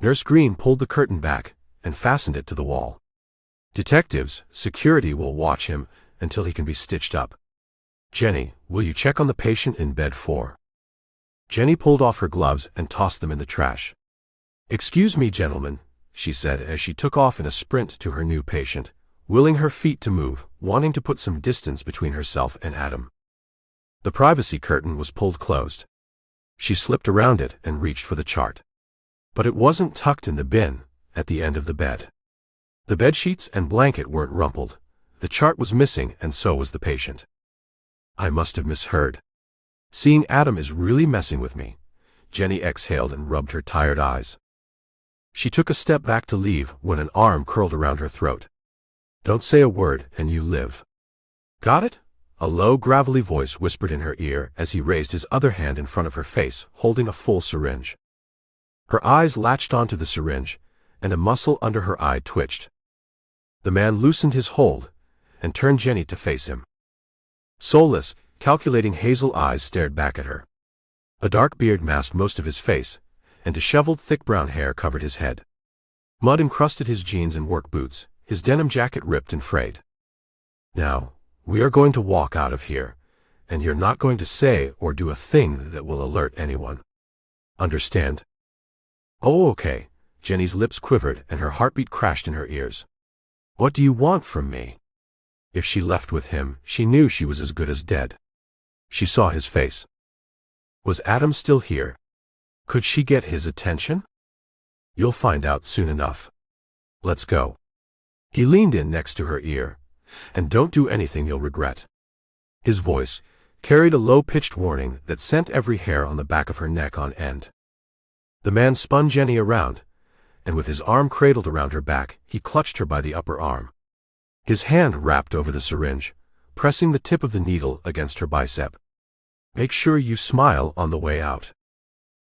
Nurse Green pulled the curtain back and fastened it to the wall. Detectives, security will watch him until he can be stitched up. Jenny, will you check on the patient in bed 4? Jenny pulled off her gloves and tossed them in the trash. Excuse me, gentlemen, she said as she took off in a sprint to her new patient, willing her feet to move, wanting to put some distance between herself and Adam. The privacy curtain was pulled closed. She slipped around it and reached for the chart. But it wasn't tucked in the bin at the end of the bed. The bedsheets and blanket weren't rumpled. The chart was missing, and so was the patient. I must have misheard. Seeing Adam is really messing with me. Jenny exhaled and rubbed her tired eyes. She took a step back to leave when an arm curled around her throat. Don't say a word and you live. Got it? A low, gravelly voice whispered in her ear as he raised his other hand in front of her face, holding a full syringe. Her eyes latched onto the syringe, and a muscle under her eye twitched. The man loosened his hold and turned Jenny to face him. Soulless, calculating hazel eyes stared back at her. A dark beard masked most of his face, and disheveled thick brown hair covered his head. Mud encrusted his jeans and work boots, his denim jacket ripped and frayed. Now, we are going to walk out of here, and you're not going to say or do a thing that will alert anyone. Understand? Oh, okay. Jenny's lips quivered and her heartbeat crashed in her ears. What do you want from me? If she left with him, she knew she was as good as dead. She saw his face. Was Adam still here? Could she get his attention? You'll find out soon enough. Let's go. He leaned in next to her ear. And don't do anything you'll regret. His voice carried a low-pitched warning that sent every hair on the back of her neck on end. The man spun Jenny around, and with his arm cradled around her back, he clutched her by the upper arm. His hand wrapped over the syringe, pressing the tip of the needle against her bicep. Make sure you smile on the way out.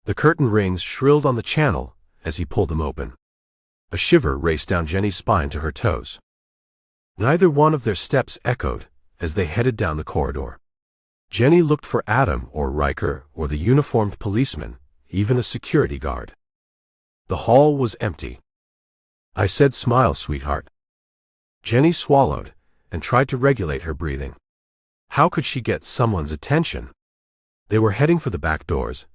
The curtain rings shrilled on the channel as he pulled them open. A shiver raced down Jenny's spine to her toes. Neither one of their steps echoed as they headed down the corridor. Jenny looked for Adam or Riker or the uniformed policeman, even a security guard. The hall was empty. I said smile, sweetheart. Jenny swallowed and tried to regulate her breathing. How could she get someone's attention? They were heading for the back doors,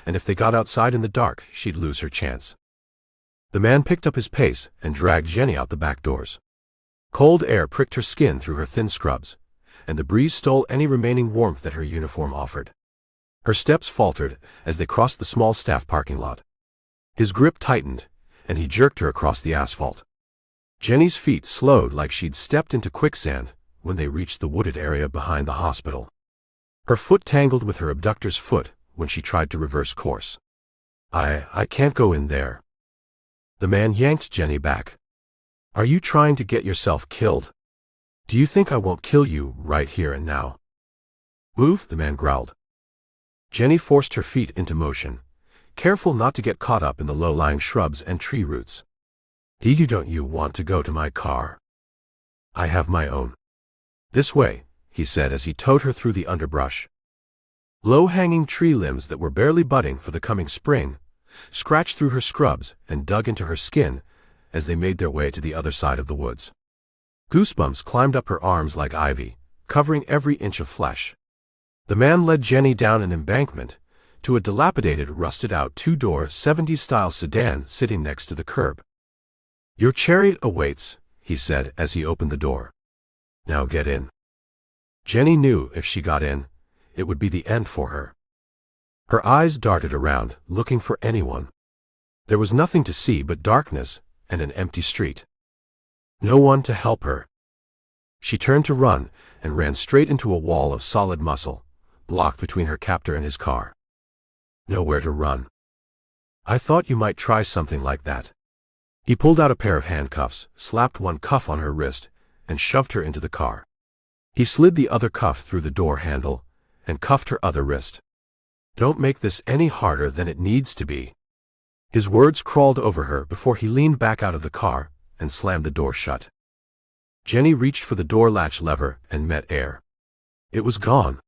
and if they got outside in the dark, she'd lose her chance. The man picked up his pace and dragged Jenny out the back doors. Cold air pricked her skin through her thin scrubs, and the breeze stole any remaining warmth that her uniform offered. Her steps faltered as they crossed the small staff parking lot. His grip tightened, and he jerked her across the asphalt. Jenny's feet slowed like she'd stepped into quicksand when they reached the wooded area behind the hospital. Her foot tangled with her abductor's foot when she tried to reverse course. I can't go in there. The man yanked Jenny back. Are you trying to get yourself killed? Do you think I won't kill you right here and now? Move, the man growled. Jenny forced her feet into motion, careful not to get caught up in the low-lying shrubs and tree roots. Don't you want to go to my car? I have my own. This way, he said as he towed her through the underbrush. Low-hanging tree limbs that were barely budding for the coming spring scratched through her scrubs and dug into her skin as they made their way to the other side of the woods. Goosebumps climbed up her arms like ivy, covering every inch of flesh. The man led Jenny down an embankment to a dilapidated, rusted-out two-door 70s-style sedan sitting next to the curb. Your chariot awaits, he said as he opened the door. Now get in. Jenny knew if she got in, it would be the end for her. Her eyes darted around, looking for anyone. There was nothing to see but darkness and an empty street. No one to help her. She turned to run and ran straight into a wall of solid muscle, blocked between her captor and his car. Nowhere to run. I thought you might try something like that. He pulled out a pair of handcuffs, slapped one cuff on her wrist, and shoved her into the car. He slid the other cuff through the door handle and cuffed her other wrist. Don't make this any harder than it needs to be. His words crawled over her before he leaned back out of the car and slammed the door shut. Jenny reached for the door latch lever and met air. It was gone.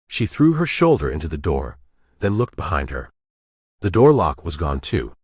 She threw her shoulder into the door, then looked behind her. The door lock was gone too.